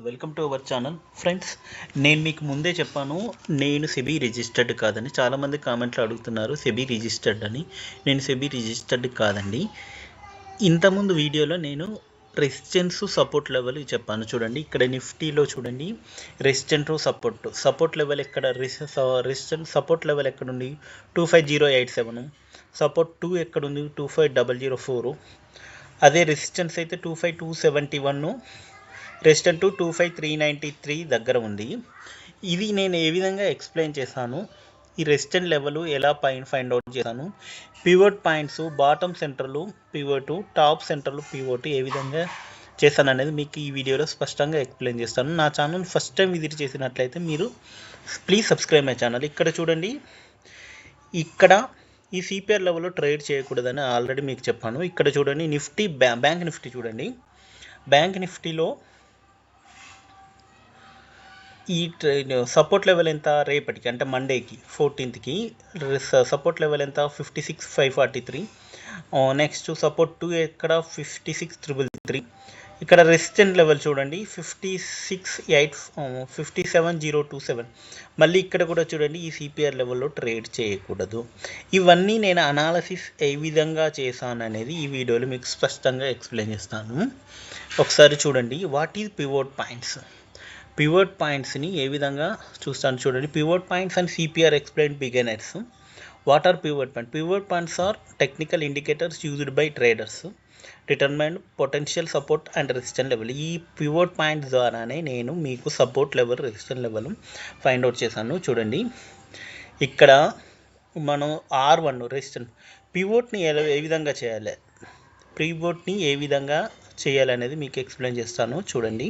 Welcome to our channel friends. నేను మీకు ముందే చెప్పాను, నేను సెబీ రిజిస్టర్డ్ కాదని. చాలామంది కామెంట్లో అడుగుతున్నారు సెబీ రిజిస్టర్డ్ అని. నేను సెబీ రిజిస్టర్డ్ కాదండి. ఇంతకుముందు వీడియోలో నేను రెసిస్టెన్స్ సపోర్ట్ లెవెల్ చెప్పాను. చూడండి, ఇక్కడ నిఫ్టీలో చూడండి, రెసిస్టెంట్ సపోర్ట్ లెవెల్ ఎక్కడ, రెసిస్టెంట్ సపోర్ట్ లెవెల్ ఎక్కడుంది 25087, సపోర్ట్ 2 ఎక్కడుంది 25004, అదే రెసిస్టెన్స్ అయితే 25271, రెసిస్టెంట్ 25393 దగ్గర ఉంది. ఇది నేను ఏ విధంగా ఎక్స్ప్లెయిన్ చేశాను, ఈ రెసిస్టెంట్ లెవెల్ ఎలా ఫైండ్ అవుట్ చేశాను, పివోట్ పాయింట్స్, బాటమ్ సెంటర్లు పివోట్, టాప్ సెంటర్లు పివోట్ ఏ విధంగా చేశాను అనేది మీకు ఈ వీడియోలో స్పష్టంగా ఎక్స్ప్లెయిన్ చేస్తాను. నా ఛానల్ ఫస్ట్ టైం విజిట్ చేసినట్లయితే మీరు ప్లీజ్ సబ్స్క్రైబ్ మై ఛానల్. ఇక్కడ చూడండి, ఇక్కడ ఈ సిపిఆర్ లెవెల్లో ట్రేడ్ చేయకూడదని ఆల్రెడీ మీకు చెప్పాను. ఇక్కడ చూడండి, నిఫ్టీ బ్యాంక్ నిఫ్టీ చూడండి, బ్యాంక్ నిఫ్టీలో ఈ సపోర్ట్ లెవెల్ ఎంత, రేపటికి అంటే మండేకి 14th సపోర్ట్ లెవెల్ ఎంత 56543, నెక్స్ట్ సపోర్ట్ 2 ఎక్కడ 56333, ఇక్కడ రెసిస్టెంట్ లెవెల్ చూడండి 57027, మళ్ళీ ఇక్కడ కూడా చూడండి, ఈ సిపిఆర్ లెవెల్లో ట్రేడ్ చేయకూడదు. ఇవన్నీ నేను అనాలసిస్ ఏ విధంగా చేశాను అనేది ఈ వీడియోలో మీకు స్పష్టంగా ఎక్స్ప్లెయిన్ చేస్తాను. ఒకసారి చూడండి, what is pivot points. Pivot పాయింట్స్ని ఏ విధంగా చూస్తాను చూడండి. Pivot points and CPR explain beginners. What are pivot points? Pivot points are technical indicators used by traders determine potential support and resistant level. ఈ పివోట్ పాయింట్స్ ద్వారానే నేను మీకు support level, resistant level find out చేశాను. చూడండి, ఇక్కడ మనం R1 resistant, పివోట్ని ఏ విధంగా చేయాలి, పివోట్ని ఏ విధంగా చేయాలనేది మీకు ఎక్స్ప్లెయిన్ చేస్తాను. చూడండి,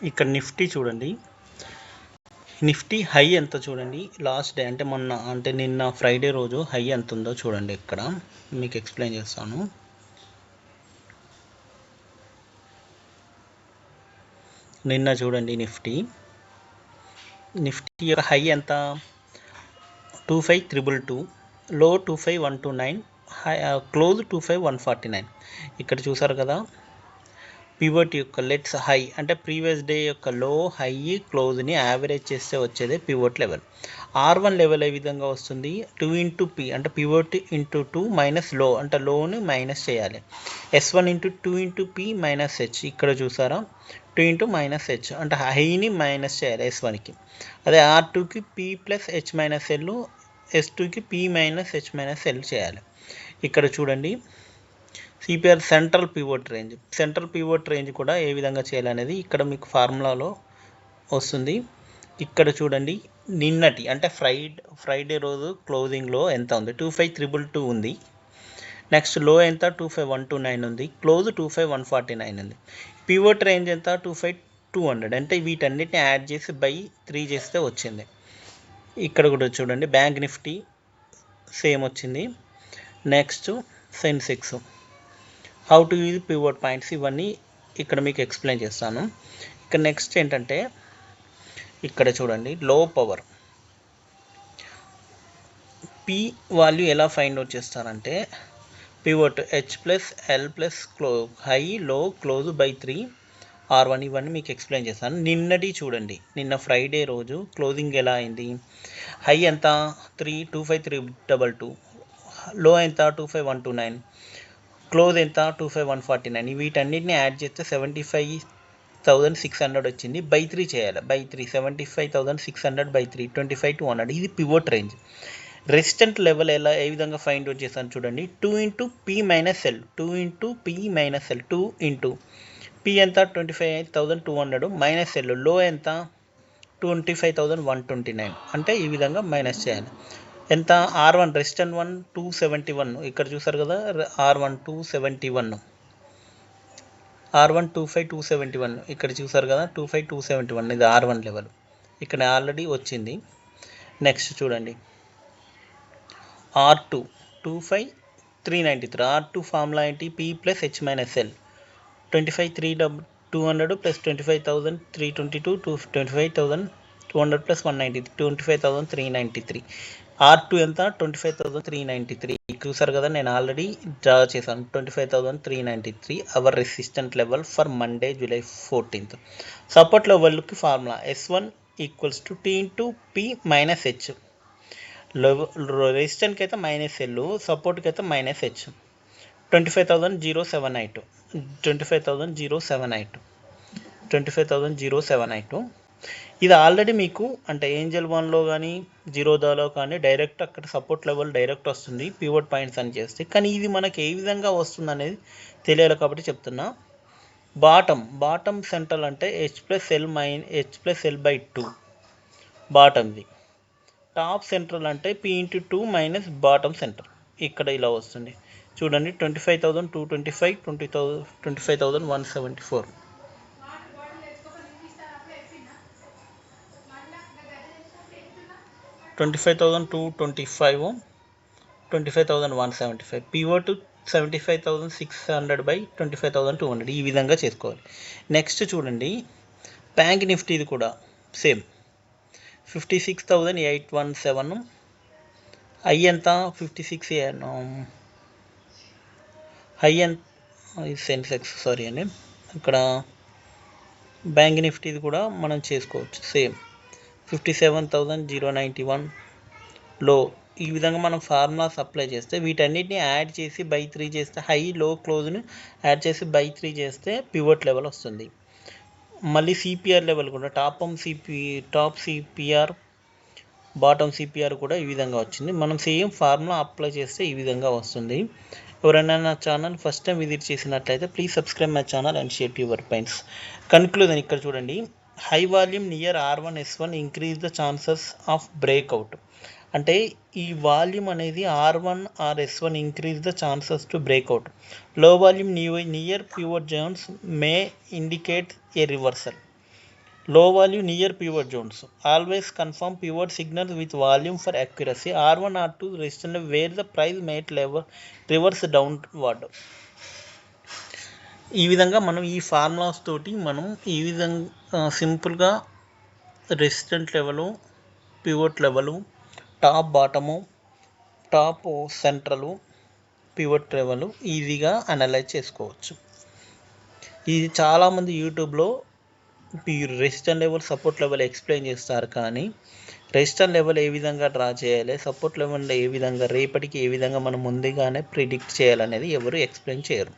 ఇక్కడ నిఫ్టీ చూడండి, నిఫ్టీ హై ఎంత చూడండి, లాస్ట్ డే అంటే మొన్న, అంటే నిన్న ఫ్రైడే రోజు హై ఎంత ఉందో చూడండి. ఇక్కడ మీకు ఎక్స్ప్లెయిన్ చేస్తాను. నిన్న చూడండి, నిఫ్టీ యొక్క హై ఎంత 25322, లో 25129, హై క్లోజ్ 25149. ఇక్కడ చూసారు కదా, పివోట్ యొక్క లెట్స్ హై అంటే ప్రీవియస్ డే యొక్క లో, హై, క్లోజ్ని యావరేజ్ చేస్తే వచ్చేదే పివోట్ లెవెల్. R1 లెవెల్ ఏ విధంగా వస్తుంది, 2 into P అంటే పివోట్ ఇంటూ 2 మైనస్ లో అంటే లోని మైనస్ చేయాలి. S1 into 2 into P minus H. ఇక్కడ చూసారా, 2 into మైనస్ H అంటే హైని మైనస్ చేయాలి S1కి. అదే R2కి P plus H minus L, S2కి P minus H minus L చేయాలి. ఇక్కడ చూడండి, సిపిఆర్ సెంట్రల్ పివోట్ రేంజ్ కూడా ఏ విధంగా చేయాలనేది ఇక్కడ మీకు ఫార్ములాలో వస్తుంది. ఇక్కడ చూడండి, నిన్నటి అంటే ఫ్రైడే రోజు క్లోజింగ్లో ఎంత ఉంది, 25322 ఉంది. నెక్స్ట్ లో ఎంత 25129 ఉంది, క్లోజ్ 25149 ఉంది. పివోట్ రేంజ్ ఎంత 25200, అంటే వీటన్నిటిని యాడ్ చేసి బై 3 చేస్తే వచ్చింది. ఇక్కడ కూడా చూడండి, బ్యాంక్ నిఫ్టీ సేమ్ వచ్చింది. Next Sensex, how to use pivot points, ఇవన్నీ ఇక్కడ మీకు ఎక్స్ప్లెయిన్ చేస్తాను. ఇక్కడ నెక్స్ట్ ఏంటంటే, ఇక్కడ చూడండి, లో పవర్ పి వాల్యూ ఎలా ఫైండ్ అవుట్ చేస్తారంటే, pivot H plus L plus high, లో, క్లోజ్ బై 3 R1, ఇవన్నీ మీకు ఎక్స్ప్లెయిన్ చేస్తాను. నిన్నటి చూడండి, నిన్న ఫ్రైడే రోజు క్లోజింగ్ ఎలా అయింది, హై ఎంత 25322, లో ఎంత 25129, క్లోజ్ ఎంత 25149. వీటన్నిటిని యాడ్ చేస్తే 75600 వచ్చింది. బై 3 చేయాలి, బై 3 75600 బై 3 25200. ఇది పివోట్ రేంజ్. రెసిస్టెంట్ లెవెల్ ఏ విధంగా ఫైండ్ అవుట్ చేస్తాను చూడండి, 2 into P minus L, 2 into P minus L, 2 into P ఎంత 25200 మైనస్ L, లో ఎంత 25,129 అంటే ఈ విధంగా మైనస్ చేయాలి. ఎంత R1 రెసిస్టెంట్ 1 271 ఇక్కడ చూసారు కదా, R1 271, R1 25271 ఇక్కడ చూసారు కదా 25271, ఇది R1 లెవెల్ ఇక్కడ ఆల్రెడీ వచ్చింది. నెక్స్ట్ చూడండి R2 25393, R2 ఫార్ములా ఏంటి, P plus H minus L, 25,200 plus 25,322 25,200 plus 190 25,393. R2 ఎంత 25,393 చూసారు కదా, నేను ఆల్రెడీ డ్రా చేశాను. 25,393 our resistant level for Monday July 14th. Support లెవెల్కి formula S1 equals to T into P minus H. రెసిస్టెంట్కి అయితే మైనస్ L, సపోర్ట్కి అయితే మైనస్ H. 25,078 25,078. ఇది ఆల్రెడీ మీకు అంటే ఏంజల్ 1లో కానీ జీరోదాలో కానీ డైరెక్ట్ అక్కడ సపోర్ట్ లెవెల్ డైరెక్ట్ వస్తుంది పివట్ పాయింట్స్ అని చేస్తే. కానీ ఇది మనకి ఏ విధంగా వస్తుంది అనేది తెలియాలి కాబట్టి చెప్తున్నా. బాటమ్ సెంట్రల్ అంటే H+L/2 బాటమ్ది. టాప్ సెంట్రల్ అంటే P/2 మైనస్ బాటమ్ సెంట్రల్. ఇక్కడ ఇలా వస్తుంది చూడండి, 25,225 25,174. 25,225 25,175. పివట్ 75,600 బై 25,200 ఈ విధంగా చేసుకోవాలి. నెక్స్ట్ చూడండి బ్యాంక్ నిఫ్టీది కూడా సేమ్ 56,817. హై ఎంత 56, హై ఎంత సెన్సెక్స్ సారీ అండి. ఇక్కడ బ్యాంక్ నిఫ్టీది కూడా మనం చేసుకోవచ్చు సేమ్ 57,091 లో. ఈ విధంగా మనం ఫార్ములాస్ అప్లై చేస్తే వీటన్నిటిని యాడ్ చేసి బై 3 చేస్తే హై లో క్లోజ్ని యాడ్ చేసి బై 3 చేస్తే పివట్ లెవెల్ వస్తుంది. మళ్ళీ సిపిఆర్ లెవెల్ కూడా టాప్ సిపిఆర్ బాటమ్ సిపిఆర్ కూడా ఈ విధంగా వచ్చింది. మనం సేమ్ ఫార్ములా అప్లై చేస్తే ఈ విధంగా వస్తుంది. ఎవరైనా నా ఛానల్ ఫస్ట్ టైం విజిట్ చేసినట్లయితే please subscribe my channel and share to your friends. Conclusion ఇక్కడ చూడండి, high volume near R1 S1 increase the chances of breakout. అంటే ఈ వాల్యూమ్ అనేది R1 or S1 increase the chances to breakout. Low volume near pivot zones may indicate a reversal. Low value near pivot zones. Always confirm pivot signals with volume for accuracy. R1 R2 resistance where the price may reverse downward. ఈ విధంగా మనం ఈ formulas తోటి మనం ఈ విధంగా సింపుల్గా resistant level, pivot level, top bottom, top central, pivot level ఈజీగా అనలైజ్ చేసుకోవచ్చు. ఇది చాలామంది యూట్యూబ్లో resistant level, support level explain చేస్తారు, కానీ రెసిస్టెంట్ లెవెల్ ఏ విధంగా డ్రా చేయాలి, సపోర్ట్ లెవెల్లో ఏ విధంగా రేపటికి ఏ విధంగా మనం ముందుగానే ప్రిడిక్ట్ చేయాలనేది ఎవరు ఎక్స్ప్లెయిన్ చేయరు.